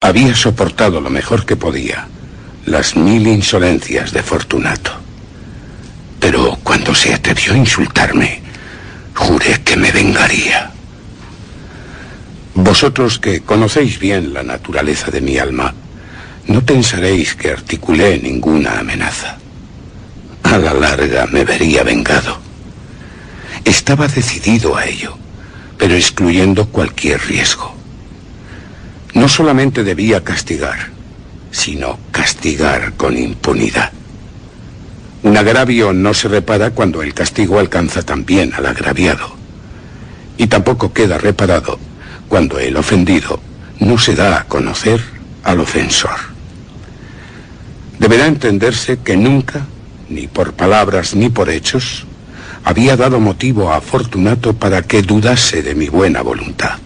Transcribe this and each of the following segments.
Había soportado lo mejor que podía las 1000 insolencias de Fortunato. Pero cuando se atrevió a insultarme, juré que me vengaría. Vosotros que conocéis bien la naturaleza de mi alma, no pensaréis que articulé ninguna amenaza. A la larga me vería vengado. Estaba decidido a ello, pero excluyendo cualquier riesgo. No solamente debía castigar, sino castigar con impunidad. Un agravio no se repara cuando el castigo alcanza también al agraviado. Y tampoco queda reparado cuando el ofendido no se da a conocer al ofensor. Deberá entenderse que nunca, ni por palabras ni por hechos, había dado motivo a Fortunato para que dudase de mi buena voluntad.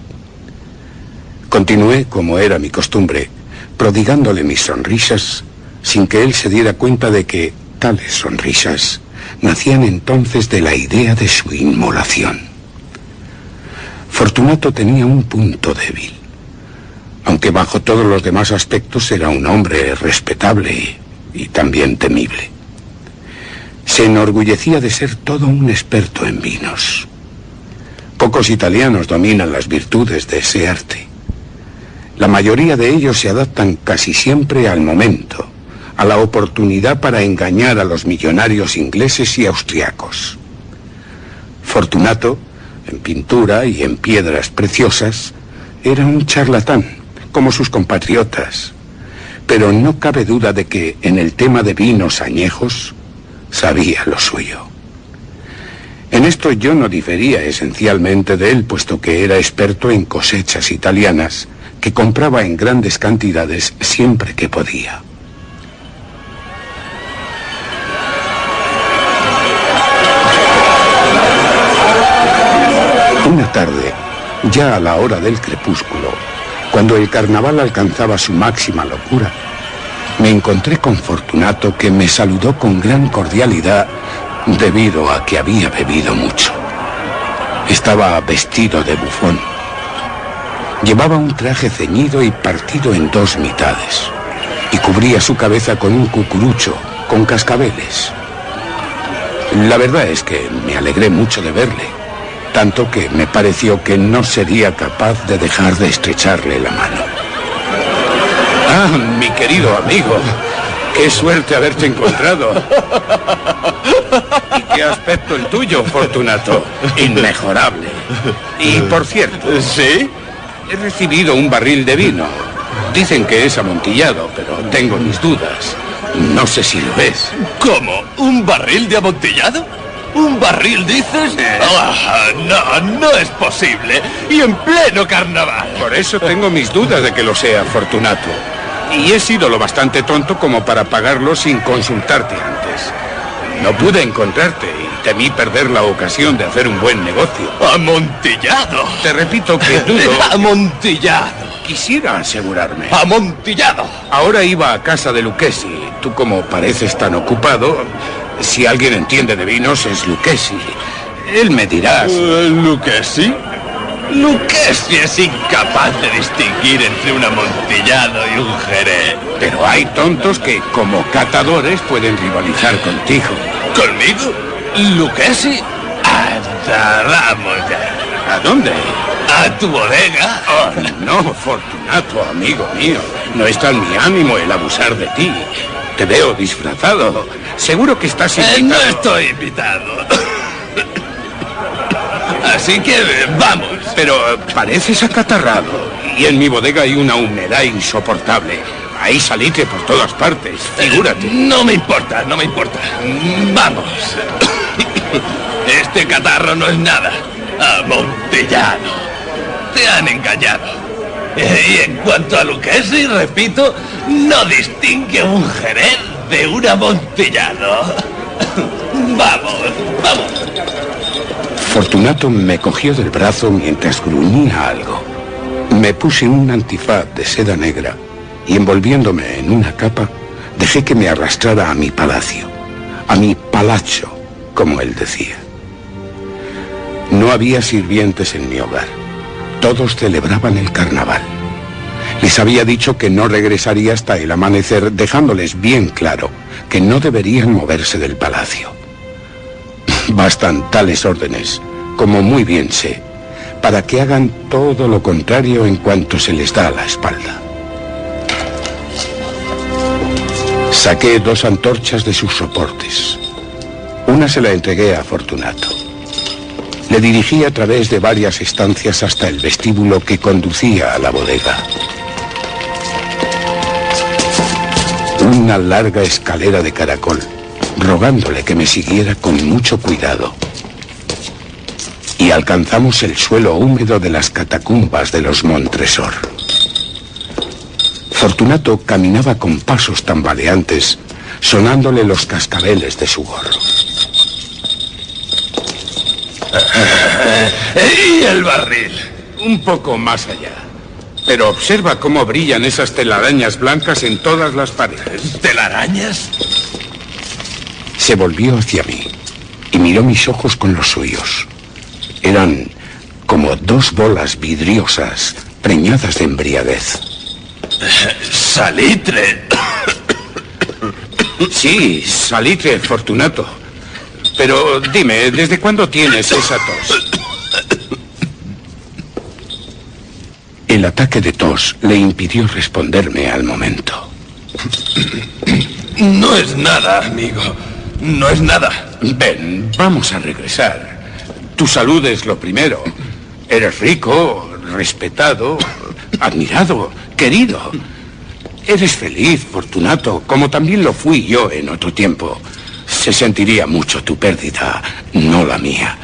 Continué, como era mi costumbre, prodigándole mis sonrisas, sin que él se diera cuenta de que tales sonrisas nacían entonces de la idea de su inmolación. Fortunato tenía un punto débil, aunque bajo todos los demás aspectos era un hombre respetable y también temible. Se enorgullecía de ser todo un experto en vinos. Pocos italianos dominan las virtudes de ese arte. La mayoría de ellos se adaptan casi siempre al momento, a la oportunidad para engañar a los millonarios ingleses y austriacos. Fortunato, en pintura y en piedras preciosas, era un charlatán, como sus compatriotas, pero no cabe duda de que en el tema de vinos añejos sabía lo suyo. En esto yo no difería esencialmente de él, puesto que era experto en cosechas italianas, que compraba en grandes cantidades siempre que podía. Una tarde, ya a la hora del crepúsculo, cuando el carnaval alcanzaba su máxima locura, me encontré con Fortunato, que me saludó con gran cordialidad debido a que había bebido mucho. Estaba vestido de bufón. Llevaba un traje ceñido y partido en 2 mitades, y cubría su cabeza con un cucurucho con cascabeles. La verdad es que me alegré mucho de verle, tanto que me pareció que no sería capaz de dejar de estrecharle la mano. Ah, mi querido amigo, qué suerte haberte encontrado. ¿Y qué aspecto el tuyo, Fortunato? Inmejorable. Y por cierto... ¿Sí? He recibido un barril de vino. Dicen que es amontillado, pero tengo mis dudas. No sé si lo es. ¿Cómo? ¿Un barril de amontillado? ¿Un barril, dices? No es posible. Y en pleno carnaval. Por eso tengo mis dudas de que lo sea, Fortunato. Y he sido lo bastante tonto como para pagarlo sin consultarte antes. No pude encontrarte y temí perder la ocasión de hacer un buen negocio. ¡Amontillado! Te repito que dudo... ¡Amontillado! Quisiera asegurarme. ¡Amontillado! Ahora iba a casa de Lucchesi. Tú, como pareces tan ocupado, si alguien entiende de vinos es Lucchesi. Él me dirá... ¿Lucchesi? Lucchesi es incapaz de distinguir entre un amontillado y un jerez. Pero hay tontos que, como catadores, pueden rivalizar contigo. ¿Conmigo? ¿Lucchesi? Anda, vamos ya. ¿A dónde? ¿A tu bodega? Oh, no, Fortunato, amigo mío. No está en mi ánimo el abusar de ti. Te veo disfrazado. Seguro que estás invitado. No estoy invitado. Así que vamos. Pero pareces acatarrado. Y en mi bodega hay una humedad insoportable. Hay salitre por todas partes, figúrate. No me importa. Vamos. Este catarro no es nada. Amontillado. Te han engañado. Y en cuanto a Lucchesi, repito, no distingue un jerez de un amontillado. Vamos. Fortunato me cogió del brazo mientras gruñía algo. Me puse un antifaz de seda negra y, envolviéndome en una capa, dejé que me arrastrara a mi palacio, a mi palazzo, como él decía. No había sirvientes en mi hogar. Todos celebraban el carnaval. Les había dicho que no regresaría hasta el amanecer, dejándoles bien claro que no deberían moverse del palacio. Bastan tales órdenes, como muy bien sé, para que hagan todo lo contrario en cuanto se les da a la espalda. Saqué 2 antorchas de sus soportes. Una se la entregué a Fortunato. Le dirigí a través de varias estancias hasta el vestíbulo que conducía a la bodega. Una larga escalera de caracol, rogándole que me siguiera con mucho cuidado. Y alcanzamos el suelo húmedo de las catacumbas de los Montresor. Fortunato caminaba con pasos tambaleantes, sonándole los cascabeles de su gorro. ¿Y el barril? Un poco más allá. Pero observa cómo brillan esas telarañas blancas en todas las paredes. ¿Telarañas? Se volvió hacia mí y miró mis ojos con los suyos. Eran como 2 bolas vidriosas preñadas de embriaguez. ¿Salitre? Sí, salitre, Fortunato. Pero dime, ¿desde cuándo tienes esa tos? El ataque de tos le impidió responderme al momento. No es nada, amigo. No es nada. Ven, vamos a regresar. Tu salud es lo primero. Eres rico, respetado, admirado, querido. Eres feliz, Fortunato, como también lo fui yo en otro tiempo. Se sentiría mucho tu pérdida, no la mía.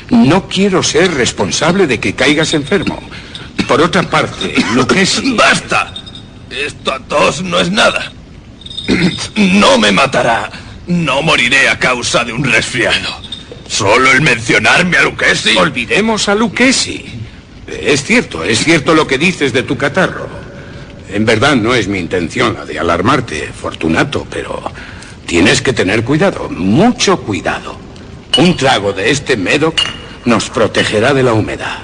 No quiero ser responsable de que caigas enfermo. Por otra parte, Lucchesi... ¡Basta! Esta tos no es nada. No me matará. No moriré a causa de un resfriado. Solo el mencionarme a Lucchesi... Olvidemos a Lucchesi. Es cierto lo que dices de tu catarro. En verdad no es mi intención la de alarmarte, Fortunato, pero tienes que tener cuidado, mucho cuidado. Un trago de este Medoc nos protegerá de la humedad.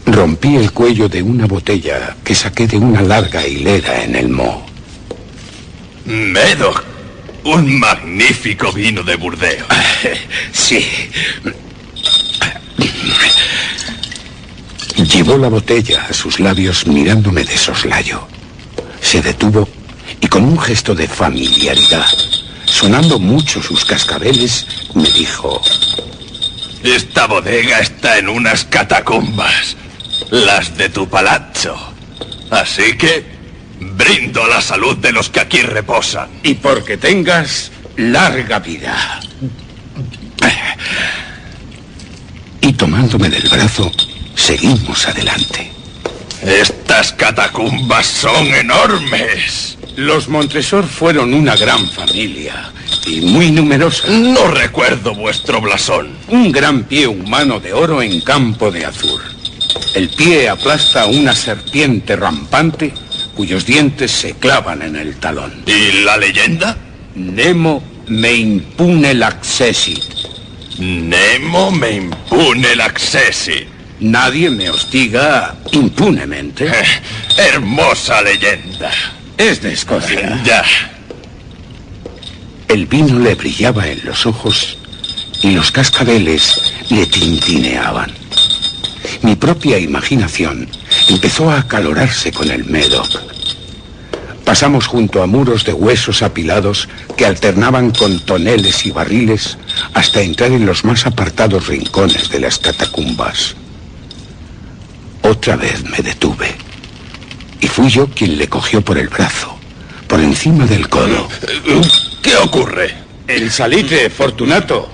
Rompí el cuello de una botella que saqué de una larga hilera en el moho. Medoc, un magnífico vino de Burdeos. Sí. Llevó la botella a sus labios mirándome de soslayo. Se detuvo y con un gesto de familiaridad, sonando mucho sus cascabeles, me dijo: Esta bodega está en unas catacumbas, las de tu palazzo. Así que brindo a la salud de los que aquí reposan. Y porque tengas larga vida. Y tomándome del brazo, seguimos adelante. Estas catacumbas son enormes. Los Montresor fueron una gran familia y muy numerosa. No recuerdo vuestro blasón. Un gran pie humano de oro en campo de azur. El pie aplasta una serpiente rampante cuyos dientes se clavan en el talón. ¿Y la leyenda? Nemo me impune l'accessit. Nemo me impune l'accessit. Nadie me hostiga impunemente. Hermosa leyenda. Es de Escocia. Ya. El vino le brillaba en los ojos y los cascabeles le tintineaban. Mi propia imaginación empezó a acalorarse con el Medoc. Pasamos junto a muros de huesos apilados que alternaban con toneles y barriles hasta entrar en los más apartados rincones de las catacumbas. Otra vez me detuve y fui yo quien le cogió por el brazo, por encima del codo. ¿Qué ocurre? El salitre, Fortunato,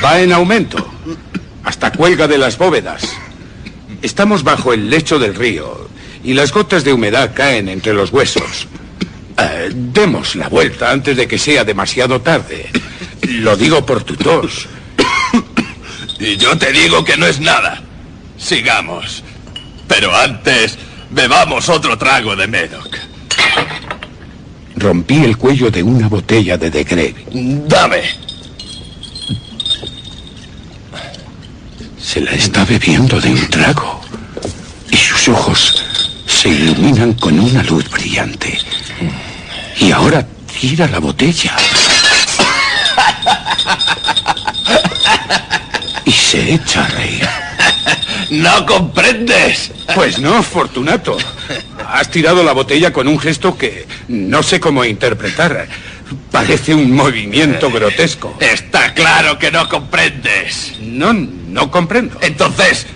va en aumento. Hasta cuelga de las bóvedas. Estamos bajo el lecho del río y las gotas de humedad caen entre los huesos. Demos la vuelta antes de que sea demasiado tarde. Lo digo por tu tos. Y yo te digo que no es nada. Sigamos. Pero antes, bebamos otro trago de Medoc. Rompí el cuello de una botella de De Greve. Dame. Se la está bebiendo de un trago. Y sus Sus ojos se iluminan con una luz brillante. Y ahora tira la botella. Y se echa a reír. ¡No comprendes! Pues no, Fortunato. Has tirado la botella con un gesto que no sé cómo interpretar. Parece un movimiento grotesco. Está claro que no comprendes. No comprendo. Entonces,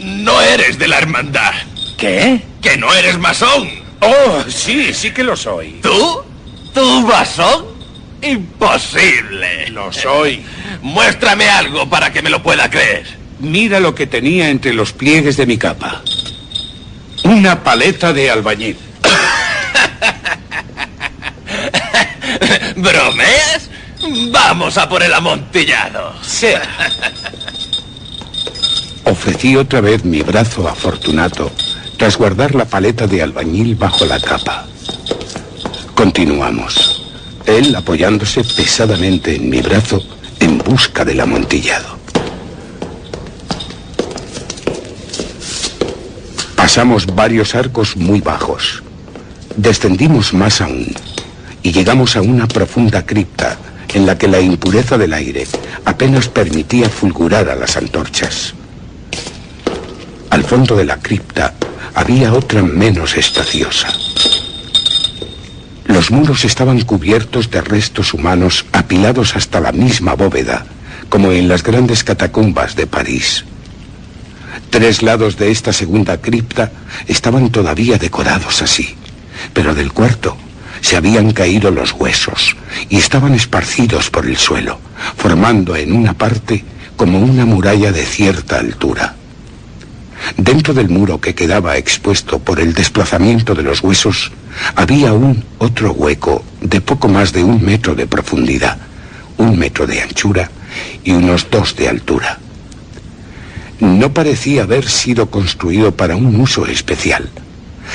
no eres de la hermandad. ¿Qué? ¡Que no eres masón! Oh, sí que lo soy. ¿Tú? ¿Tú masón? ¡Imposible! Lo soy. Muéstrame algo para que me lo pueda creer. Mira lo que tenía entre los pliegues de mi capa. Una paleta de albañil. ¿Bromeas? Vamos a por el amontillado. Sea. Ofrecí otra vez mi brazo a Fortunato tras guardar la paleta de albañil bajo la capa. Continuamos. Él apoyándose pesadamente en mi brazo en busca del amontillado. Pasamos varios arcos muy bajos. Descendimos más aún y llegamos a una profunda cripta en la que la impureza del aire apenas permitía fulgurar a las antorchas. Al fondo de la cripta había otra menos espaciosa. Los muros estaban cubiertos de restos humanos apilados hasta la misma bóveda, como en las grandes catacumbas de París. 3 lados de esta segunda cripta estaban todavía decorados así, pero del cuarto se habían caído los huesos y estaban esparcidos por el suelo, formando en una parte como una muralla de cierta altura. Dentro del muro que quedaba expuesto por el desplazamiento de los huesos, había aún otro hueco de poco más de 1 metro de profundidad, 1 metro de anchura y unos 2 de altura. No parecía haber sido construido para un uso especial.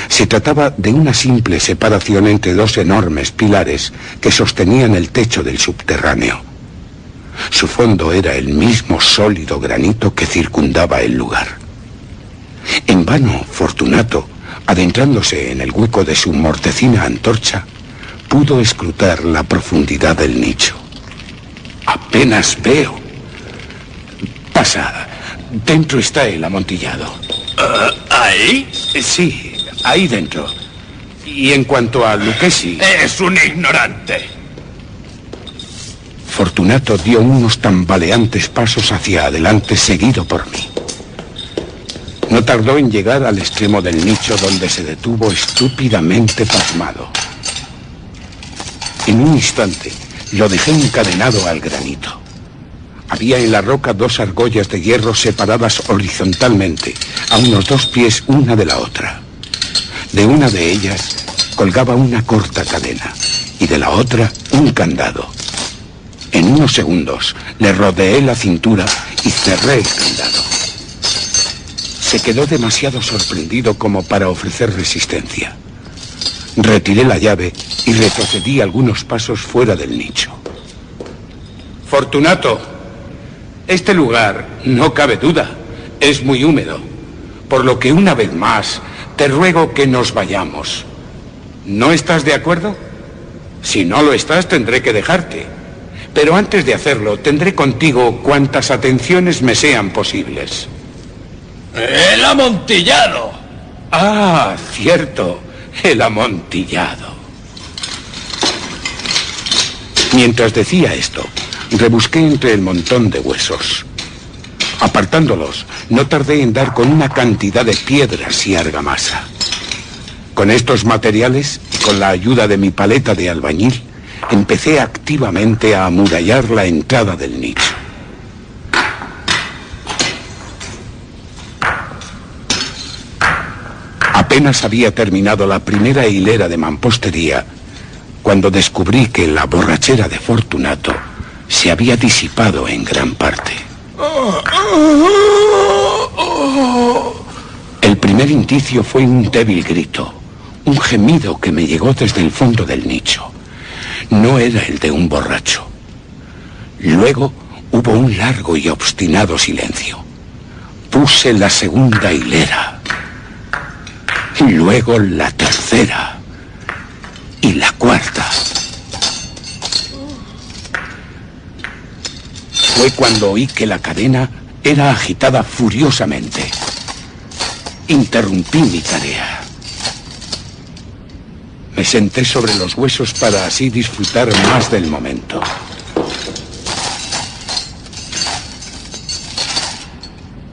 Se trataba de una simple separación entre 2 enormes pilares que sostenían el techo del subterráneo. Su fondo era el mismo sólido granito que circundaba el lugar. En vano, Fortunato, adentrándose en el hueco de su mortecina antorcha, pudo escrutar la profundidad del nicho. Apenas veo. Pasa. Dentro está el amontillado. ¿Ahí? Sí, ahí dentro. Y en cuanto a Lucchesi... ¡Es un ignorante! Fortunato dio unos tambaleantes pasos hacia adelante, seguido por mí. No tardó en llegar al extremo del nicho, donde se detuvo estúpidamente pasmado. En un instante lo dejé encadenado al granito. Había en la roca 2 argollas de hierro separadas horizontalmente, a unos 2 pies una de la otra. De una de ellas colgaba una corta cadena y de la otra un candado. En unos segundos le rodeé la cintura y cerré el candado. Se quedó demasiado sorprendido como para ofrecer resistencia. Retiré la llave y retrocedí algunos pasos fuera del nicho. Fortunato, este lugar, no cabe duda, es muy húmedo, por lo que una vez más te ruego que nos vayamos. ¿No estás de acuerdo? Si no lo estás, tendré que dejarte. Pero antes de hacerlo, tendré contigo cuantas atenciones me sean posibles. ¡El amontillado! Ah, cierto, el amontillado. Mientras decía esto, rebusqué entre el montón de huesos. Apartándolos, no tardé en dar con una cantidad de piedras y argamasa. Con estos materiales, y con la ayuda de mi paleta de albañil, empecé activamente a amurallar la entrada del nicho. Apenas había terminado la primera hilera de mampostería cuando descubrí que la borrachera de Fortunato se había disipado en gran parte. El primer indicio fue un débil grito, un gemido que me llegó desde el fondo del nicho. No era el de un borracho. Luego hubo un largo y obstinado silencio. Puse la segunda hilera. luego la tercera y la cuarta. Fue cuando oí que la cadena era agitada furiosamente. Interrumpí mi tarea. Me senté sobre los huesos para así disfrutar más del momento.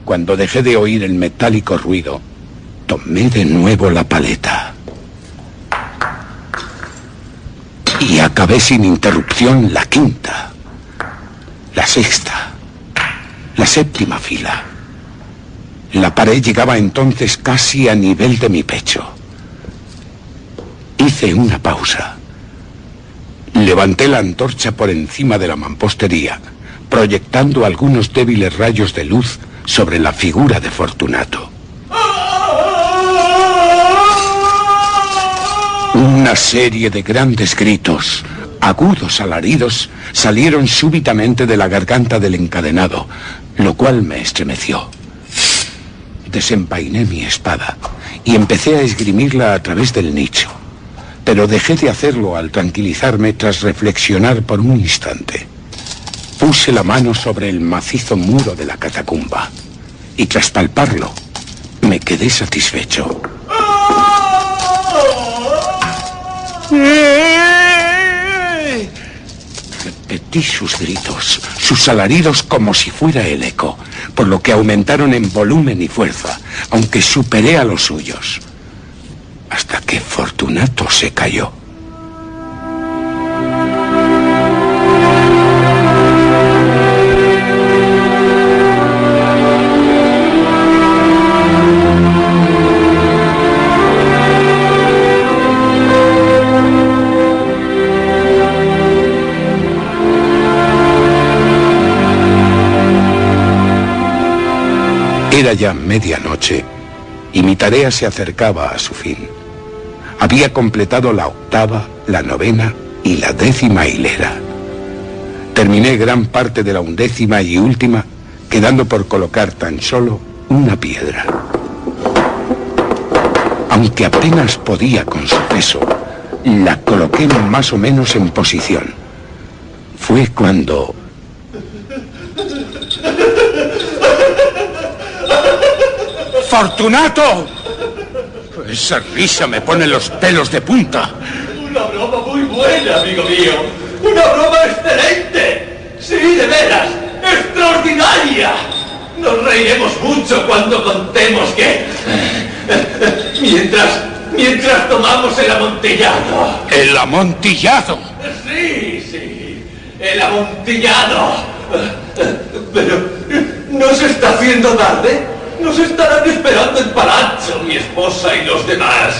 Cuando dejé de oír el metálico ruido, tomé de nuevo la paleta. Y acabé sin interrupción la quinta, la sexta, la séptima fila. La pared llegaba entonces casi a nivel de mi pecho. Hice una pausa. Levanté la antorcha por encima de la mampostería, proyectando algunos débiles rayos de luz sobre la figura de Fortunato. Una serie de grandes gritos, agudos alaridos, salieron súbitamente de la garganta del encadenado, lo cual me estremeció. Desenvainé mi espada y empecé a esgrimirla a través del nicho, pero dejé de hacerlo al tranquilizarme tras reflexionar por un instante. Puse la mano sobre el macizo muro de la catacumba y tras palparlo me quedé satisfecho. Repetí sus gritos, sus alaridos como si fuera el eco, por lo que aumentaron en volumen y fuerza, aunque superé a los suyos, hasta que Fortunato se cayó. Era ya medianoche y mi tarea se acercaba a su fin. Había completado la octava, la novena y la 10ª hilera. Terminé gran parte de la 11ª y última, quedando por colocar tan solo una piedra. Aunque apenas podía con su peso, la coloqué más o menos en posición. Fue cuando... ¡Fortunato! Esa risa me pone los pelos de punta. Una broma muy buena, amigo mío. Una broma excelente. Sí, de veras. Extraordinaria. Nos reiremos mucho cuando contemos que... Mientras tomamos el amontillado. ¿El amontillado? Sí. El amontillado. Pero... ¿no se está haciendo tarde? Nos estarán esperando en Palazzo, mi esposa y los demás.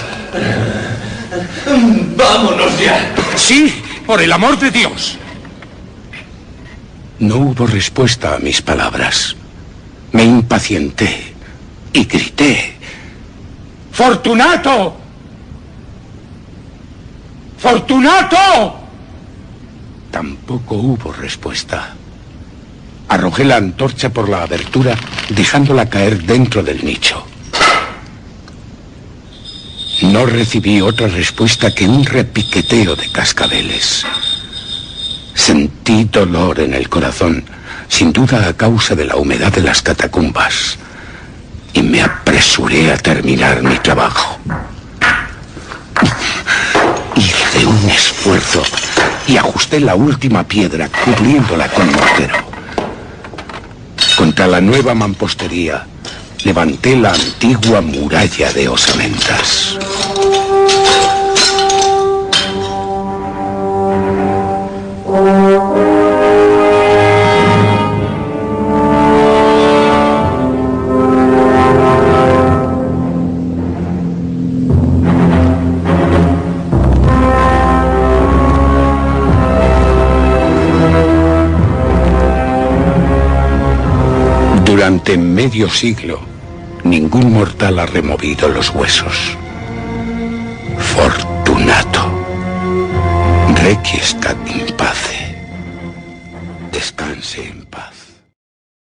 ¡Vámonos ya! ¡Sí! ¡Por el amor de Dios! No hubo respuesta a mis palabras. Me impacienté y grité. ¡Fortunato! ¡Fortunato! Tampoco hubo respuesta. Arrojé la antorcha por la abertura, dejándola caer dentro del nicho. No recibí otra respuesta que un repiqueteo de cascabeles. Sentí dolor en el corazón, sin duda a causa de la humedad de las catacumbas, y me apresuré a terminar mi trabajo. Hice un esfuerzo y ajusté la última piedra, cubriéndola con mortero. Contra la nueva mampostería, levanté la antigua muralla de osamentas. Durante medio siglo, ningún mortal ha removido los huesos. Fortunato. Requiescat in